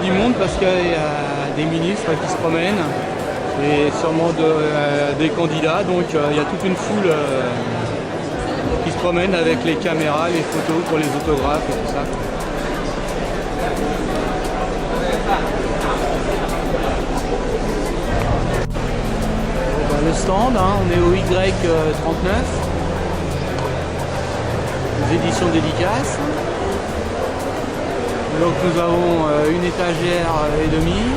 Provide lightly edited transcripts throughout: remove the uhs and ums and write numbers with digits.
du monde parce qu'il y a des ministres qui se promènent et sûrement des candidats. Donc il y a toute une foule qui se promène avec les caméras, les photos pour les autographes et tout ça. Le stand, on est au Y39, les éditions dédicaces. Donc nous avons une étagère et demie.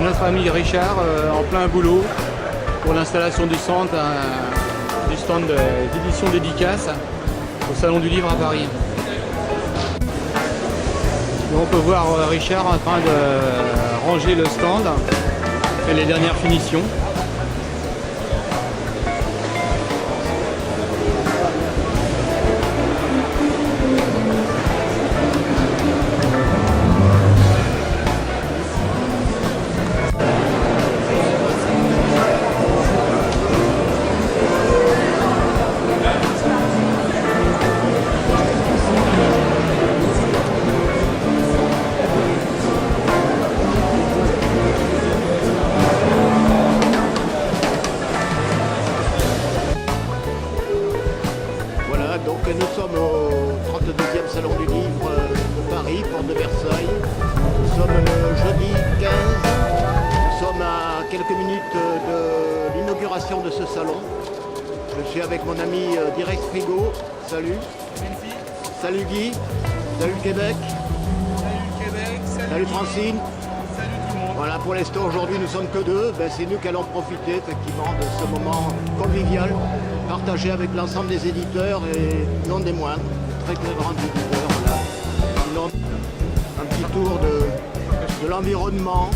Notre ami Richard en plein boulot pour l'installation du stand d'édition dédicace au Salon du Livre à Paris. Et on peut voir Richard en train de ranger le stand et les dernières finitions. Donc nous sommes au 32e Salon du Livre de Paris, porte de Versailles. Nous sommes le jeudi 15. Nous sommes à quelques minutes de l'inauguration de ce salon. Je suis avec mon ami Direct Frigo. Salut. Salut Guy. Salut Québec. Salut Québec. Salut Francine. Salut tout le monde. Voilà, pour l'instant aujourd'hui nous sommes que deux. C'est nous qui allons profiter effectivement de ce moment convivial, partagé avec l'ensemble des éditeurs et non des moindres, très grands éditeurs. Voilà. Sinon, un petit tour de l'environnement,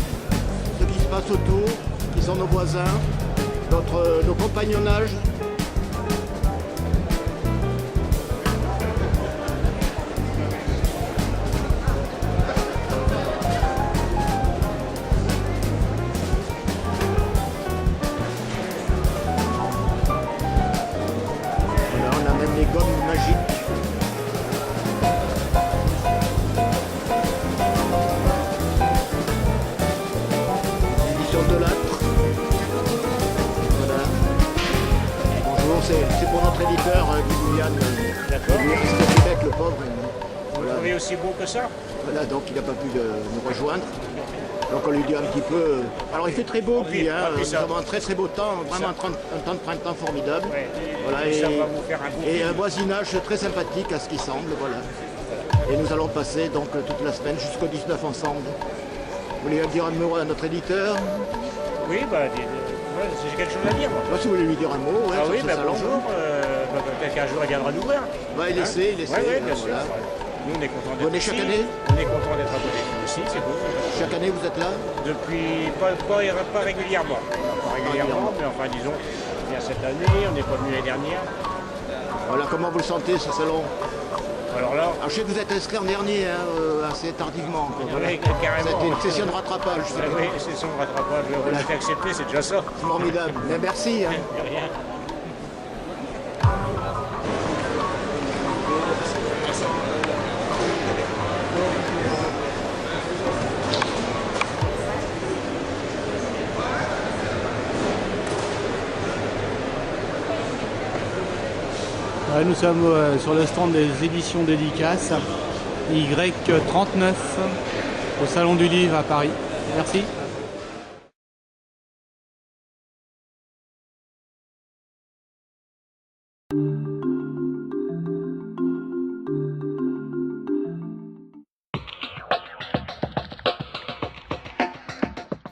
ce qui se passe autour, qui sont nos voisins, nos compagnonnages. Les gommes magiques. Édition de Lattre. Voilà. Bonjour, c'est pour notre éditeur Guyane. D'accord. Il est resté au Québec, le pauvre. Vous le trouvez aussi beau que ça? Voilà, donc il n'a pas pu nous rejoindre. Donc on lui dit un petit peu... Alors il fait très beau, Oui, nous avons un très beau temps, vraiment un temps de printemps formidable. Ouais, Voilà, ça va vous faire un beau et film. un voisinage très sympathique à ce qui semble. Voilà. Et nous allons passer donc toute la semaine jusqu'au 19 ensemble. Vous voulez dire un mot à notre éditeur? Oui, j'ai quelque chose à dire. Moi. Si vous voulez lui dire un mot, Ah sur oui, ce salon. bonjour. Peut-être qu'un jour il viendra nous voir. Il essaie. Oui, bien sûr. Voilà. Nous, on est contents Vous d'être venez ici. chaque année? On est contents d'être à côté de nous aussi, c'est beau. Chaque année, vous êtes là? Depuis, pas régulièrement. Pas régulièrement, mais enfin, disons, il y a cette année, on n'est pas venu l'année dernière. Voilà, comment vous le sentez, ce salon? Alors là, Alors, je sais que vous êtes inscrit en dernier, assez tardivement. Quoi, voilà. oui, carrément. C'était une session de rattrapage. Oui, c'est son rattrapage. On l'a fait accepter, c'est déjà ça. Formidable. Mais merci. Hein. De rien. Ouais, nous sommes sur le stand des éditions dédicaces Y39 au Salon du Livre à Paris. Merci.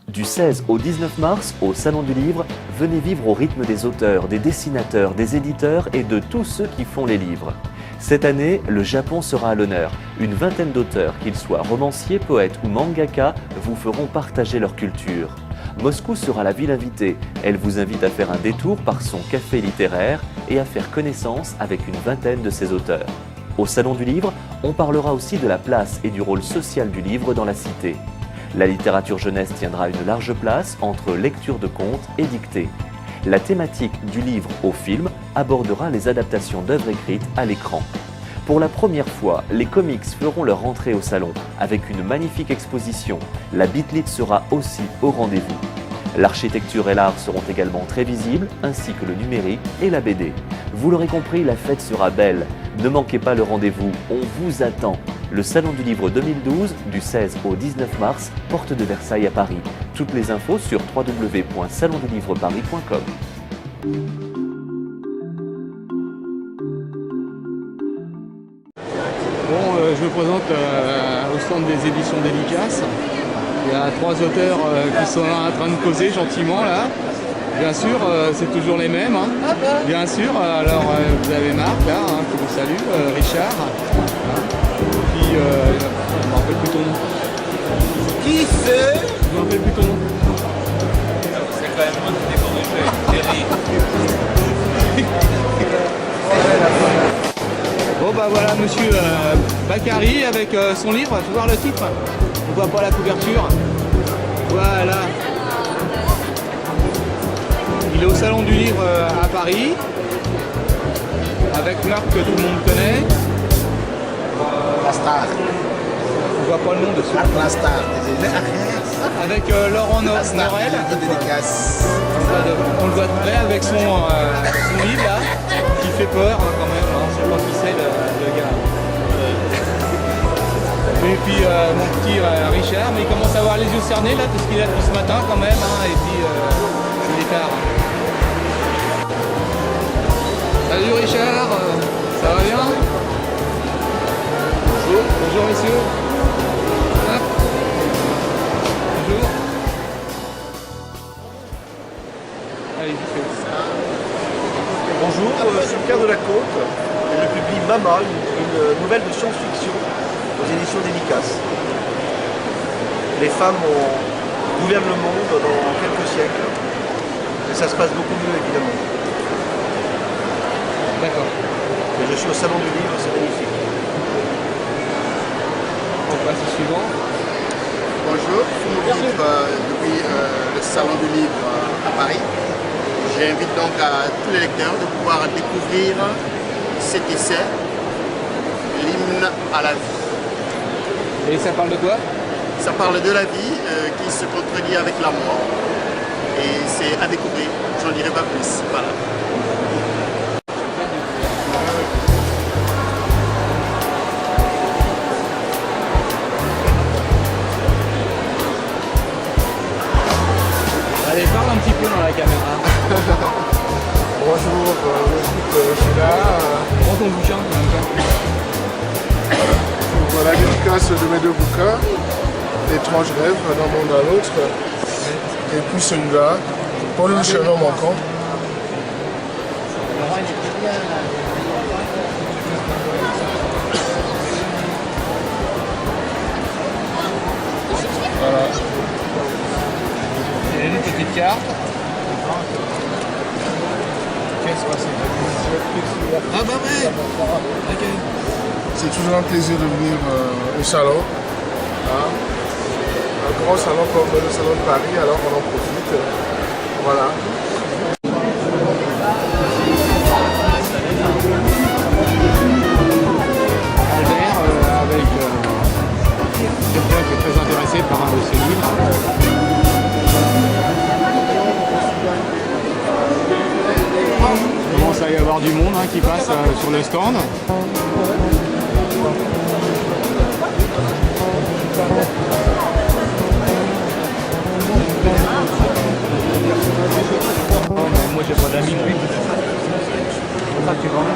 Du 16 au 19 mars, au Salon du Livre, venez vivre au rythme des auteurs, des dessinateurs, des éditeurs et de tous ceux qui font les livres. Cette année, le Japon sera à l'honneur. Une vingtaine d'auteurs, qu'ils soient romanciers, poètes ou mangaka, vous feront partager leur culture. Moscou sera la ville invitée. Elle vous invite à faire un détour par son café littéraire et à faire connaissance avec une vingtaine de ses auteurs. Au Salon du Livre, on parlera aussi de la place et du rôle social du livre dans la cité. La littérature jeunesse tiendra une large place entre lecture de contes et dictée. La thématique du livre au film abordera les adaptations d'œuvres écrites à l'écran. Pour la première fois, les comics feront leur entrée au salon avec une magnifique exposition. La Bitlit sera aussi au rendez-vous. L'architecture et l'art seront également très visibles, ainsi que le numérique et la BD. Vous l'aurez compris, la fête sera belle. Ne manquez pas le rendez-vous, on vous attend. Le Salon du Livre 2012, du 16 au 19 mars, porte de Versailles à Paris. Toutes les infos sur www.salondulivreparis.com. Bon, je me présente au stand des éditions dédicaces. Il y a trois auteurs qui sont en train de causer gentiment là. Bien sûr, c'est toujours les mêmes. Hein. Bien sûr, alors vous avez Marc là, hein, qui vous salue, Richard. Hein. Puis, je ne me rappelle plus ton nom. Qui c'est? Je me rappelle plus ton nom. C'est quand même moi qui t'ai corrigé, Thierry. Bon bah voilà monsieur Bakary avec son livre, il faut voir le titre. On voit pas la couverture. Voilà. Il est au Salon du Livre à Paris, avec Marc que tout le monde connaît. La star. On voit pas le nom dessus. La star. Avec Laurent Norel. Dédicace. On le voit de près avec son livre là, qui fait peur hein, quand même. Hein. Je sais pas qui c'est le gars. Et puis mon petit Richard, mais il commence à avoir les yeux cernés là, parce qu'il a depuis ce matin quand même. Hein, et puis il est tard. Salut Richard, ça va bien? Bonjour. Bonjour messieurs. Hein? Bonjour. Allez, vite fait. Bonjour, sur Pierre de la Côte, je publie Mama, une nouvelle de science-fiction aux éditions dédicaces. Les femmes gouvernent le monde dans quelques siècles, et ça se passe beaucoup mieux évidemment. D'accord. Et je suis au Salon du Livre, c'est magnifique. On passe au suivant. Bonjour, Foumoudib depuis le Salon du Livre à Paris. J'invite donc à tous les lecteurs de pouvoir découvrir cet essai, l'hymne à la vie. Et ça parle de quoi? Ça parle de la vie qui se contredit avec la mort. Et c'est à découvrir, j'en dirai pas plus. Voilà. Allez, parle un petit peu dans la caméra. Bonjour, je suis là. Prends ton bouquin en même temps. Pour la dédicace de mes deux bouquins, Étrange rêve d'un monde à l'autre, et puis celui-là, Paul le chemin manquant. Voilà. Il y a une petite carte. Ah bah ouais. C'est toujours un plaisir de venir au salon. Hein. Un grand salon comme le salon de Paris, alors on en profite. Voilà. Albert avec quelqu'un qui est très intéressé par un de ses livres. Il commence à y avoir du monde qui passe sur le stand. Moi j'ai pas d'amis. C'est ça que tu vends.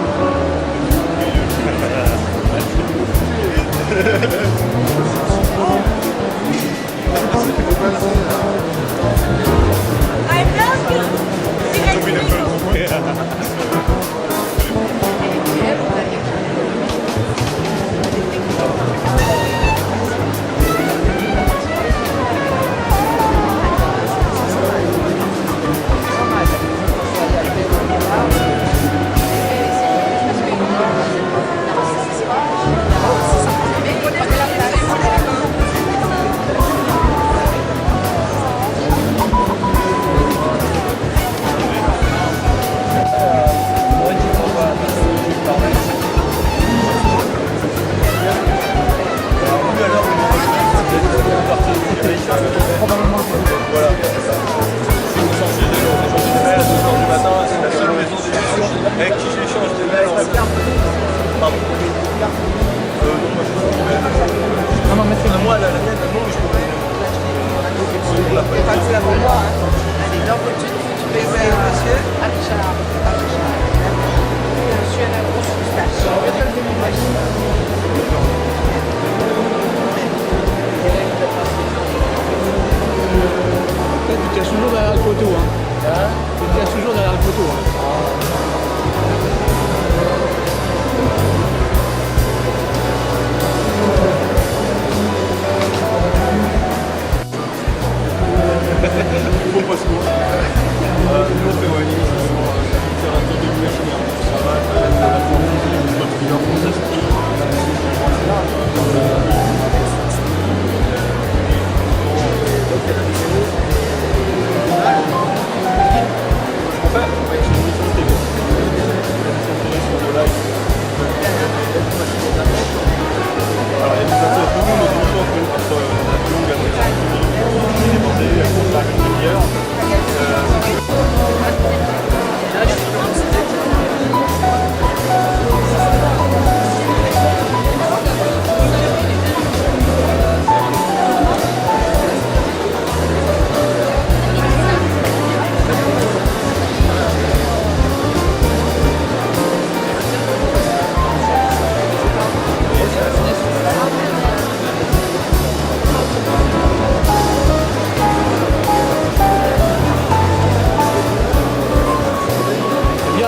Tu te caches toujours derrière le poteau. Tu te caches toujours derrière le poteau. Bon pas secours. Nous on fait Wally, c'est un tour de lumière général. Ça va, la formule, notre leader français. Alors il y a des infos pour nous, mais tout le temps entre la longue et la demandé pour faire une demi-heure.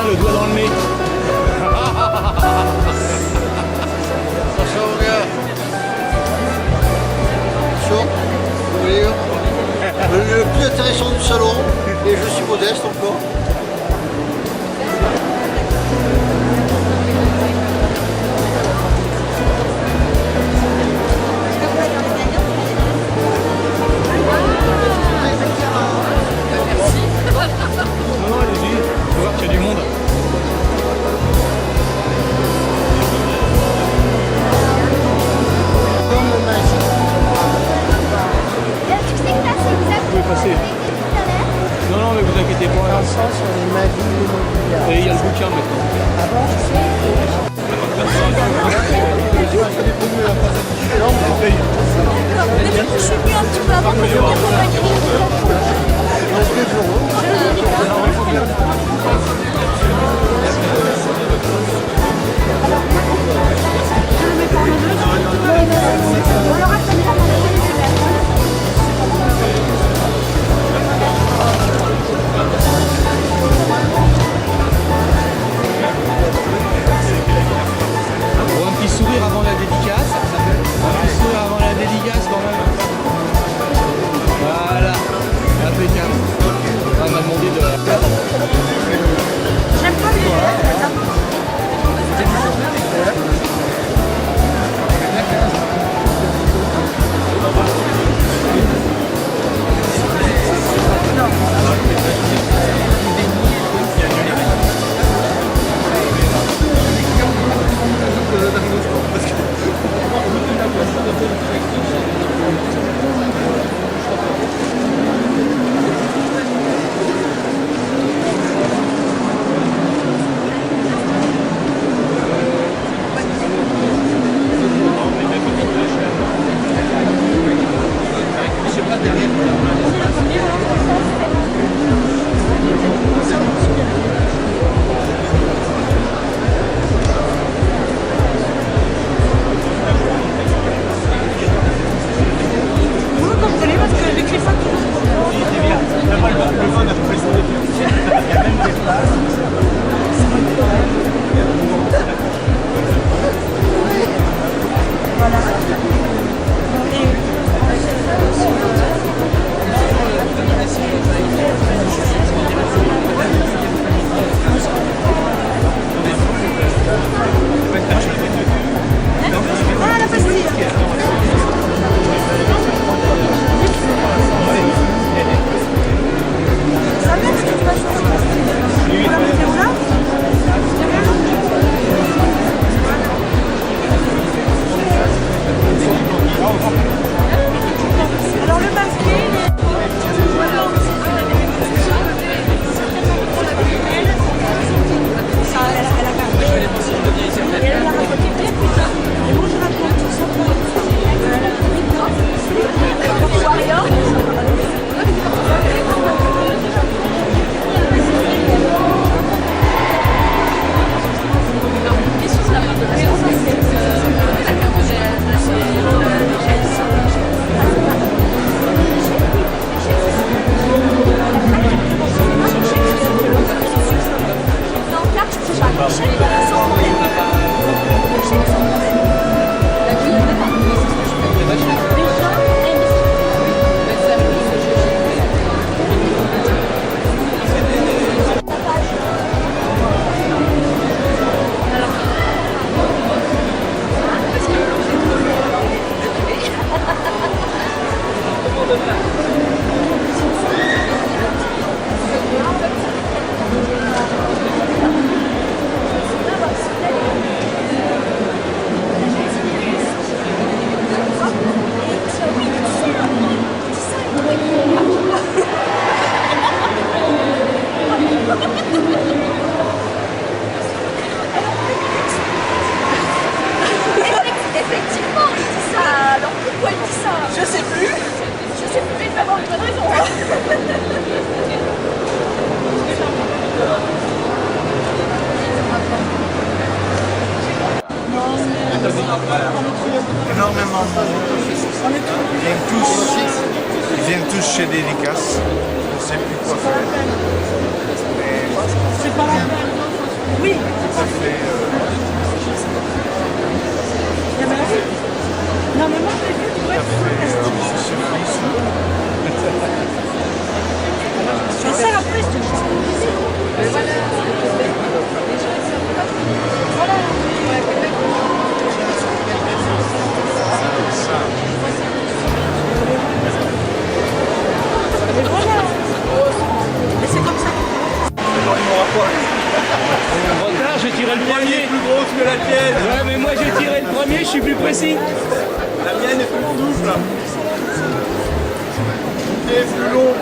Le doigt dans le nez. Attention mon gars. Attention. Le plus intéressant du salon, et je suis modeste encore. Non, allez-y, faut voir qu'il y a du monde. Vous pouvez passer. Non, non, mais vous inquiétez pas. Et il y a le bouquin Je suis venue un petit peu avant pour vous accompagner. Un petit sourire avant la dédicace. Un petit sourire avant la dédicace quand même. Énormément. Ils viennent tous chez Dédicace. On ne sait plus quoi faire. Mais C'est pas la peine. Oui. ça fait... Non mais moi je l'ai vu, tu vois, c'est ça après, je te dis. Mais c'est comme ça. Retard, j'ai tiré le premier. Plus grosse que la tienne. Ouais, mais moi j'ai tiré le premier, je suis plus précis. La mienne est plus double. Et plus long.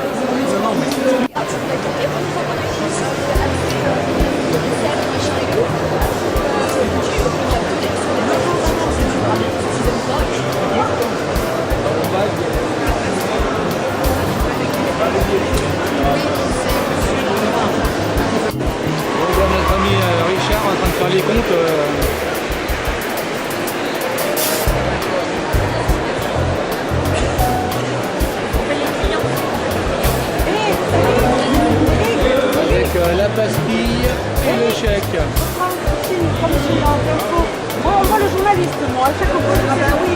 On voit notre ami Richard en train de faire les comptes. Avec la pastille et le chèque. Moi, on voit le journaliste, moi, à chaque fois. Ah bah oui,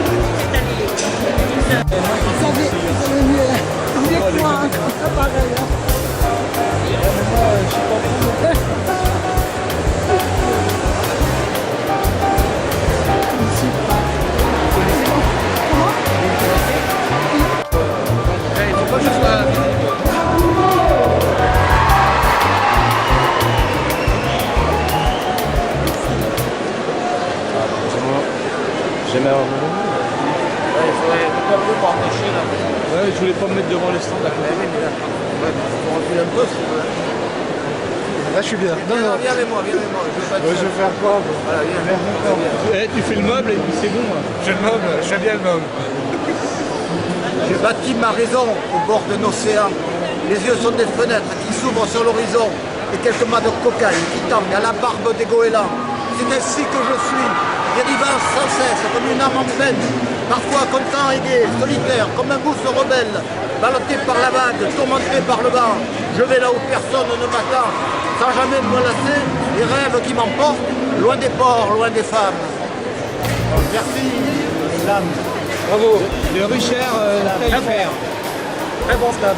vous êtes moi, ça pareil. Il faut pas que je sois... Jamais avoir Ouais, je voulais pas me mettre devant le stand à côté. Là, je suis bien. Non, non. Viens avec moi, viens avec moi. Je vais faire quoi moi? Voilà, viens. Tu fais le meuble et puis c'est bon. Je fais le meuble, je fais bien le meuble. J'ai bâti ma raison au bord d'un océan. Les yeux sont des fenêtres qui s'ouvrent sur l'horizon et quelques mâts de cocaïne qui tangent à la barbe des goélands. C'est ainsi que je suis, dérivant sans cesse comme une âme en peine, parfois content et gai, solitaire, comme un gouffre rebelle, ballotté par la vague, tourmenté par le vent. Je vais là où personne ne m'attend, sans jamais me lasser, les rêves qui m'emportent, loin des ports, loin des femmes. Merci, mesdames. Bravo. Le Richard Taillefer. Très bon stade.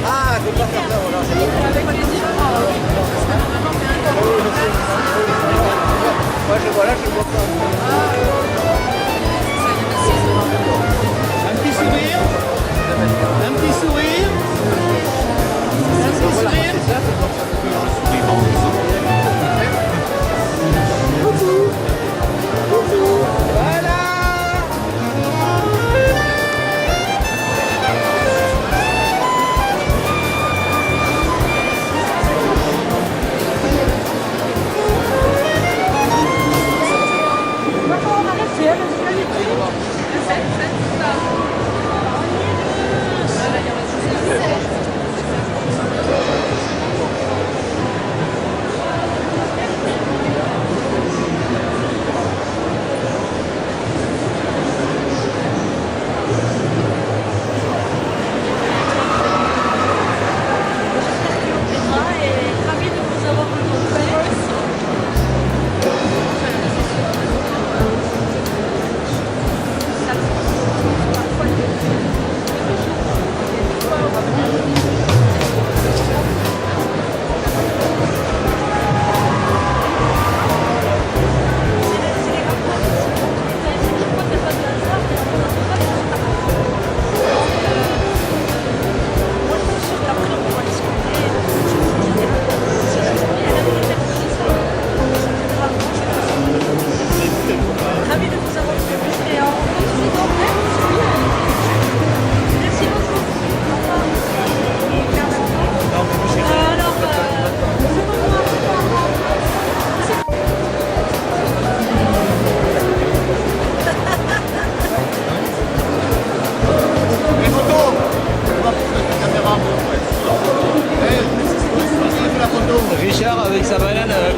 Ah, je peux pas faire ça, voilà. Moi je vois là, je vois pas. Un petit sourire. Un petit sourire. Un petit sourire.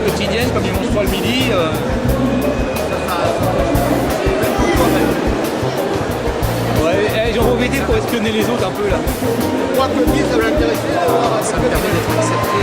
quotidienne, comme ils mangent pas le midi. Ouais, j'en profite pour espionner les autres un peu là. Moi, que ça va l'intéresser. Ça me permet d'être accepté.